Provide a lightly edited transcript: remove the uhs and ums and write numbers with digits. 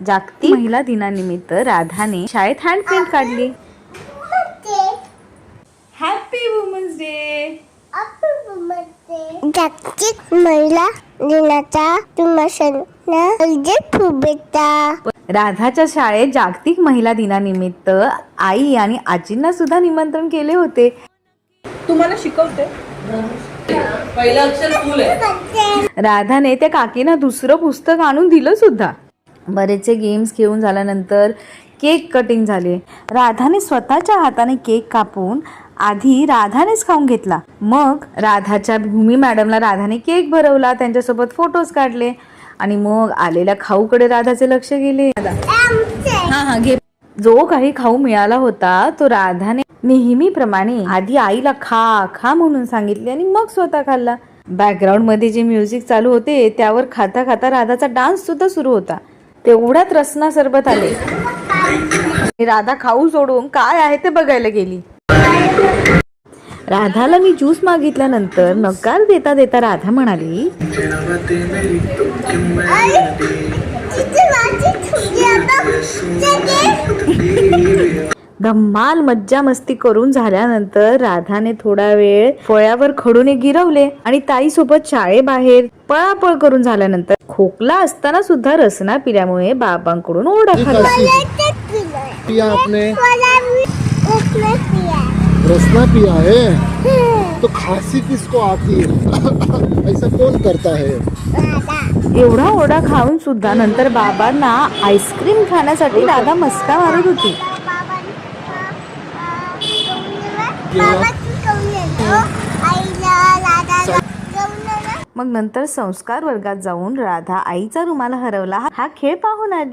जागतिक महिला दिनानिमित्त राधाने शाळेत हँड पेंट काढली. Happy women's day. जागतिक महिला दिनाच्या तुम्हाला शुभेच्छा. राधाच्या शाळेत जागतिक महिला दिनानिमित्त आई आणि आजींना सुद्धा निमंत्रण केले होते. तुम्हाला शिकवते. पहिलं अक्षर फुल आहे. राधाने त्या काकींना दुसरं पुस्तक आणून दिलं सुद्धा. बरेचसे गेम्स खेळून झाल्यानंतर केक कटिंग झाले. राधाने स्वतःच्या हाताने केक कापून आधी राधानेच खाऊन घेतला. मग राधाच्या भूमी मॅडमला राधाने केक भरवला, त्यांच्यासोबत फोटोज काढले आणि मग आलेल्या खाऊकडे राधाचे लक्ष गेले. हा घे. जो काही खाऊ मिळाला होता तो राधाने नेहमीप्रमाणे आधी आईला खा खा म्हणून सांगितले आणि मग स्वतः खाल्ला. बॅकग्राऊंड मध्ये जे म्युझिक चालू होते त्यावर खाता खाता राधाचा डान्स सुद्धा सुरू होता. तेवढ्यात रसना सरबत आले. राधा खाऊ सोडून काय आहे ते बघायला गेली. राधाला मी ज्यूस मागितल्यानंतर नकार देता देता राधा म्हणाली, धम्माल मज्जा मस्ती करून झाल्यानंतर राधाने थोडा वेळ फळ्यावर खडूने गिरवले आणि ताईसोबत शाळेबाहेर पळापळ करून झाल्यानंतर खोकला असताना सुद्धा रसना पिल्यामुळे बाबांकडून ओरडा खाल्ला. पिया आपने रसना पिया है तो खांसी किसको आती है? ऐसा कौन करता है? एवढा ओरडा खाऊन सुद्धा नंतर बाबांना आईस्क्रीम खाण्यासाठी राधा मस्का मारत होती. मग नंतर संस्कार वर्गात जाऊन राधा आईचा रुमाल हरवला हा खेळ पाहून आली.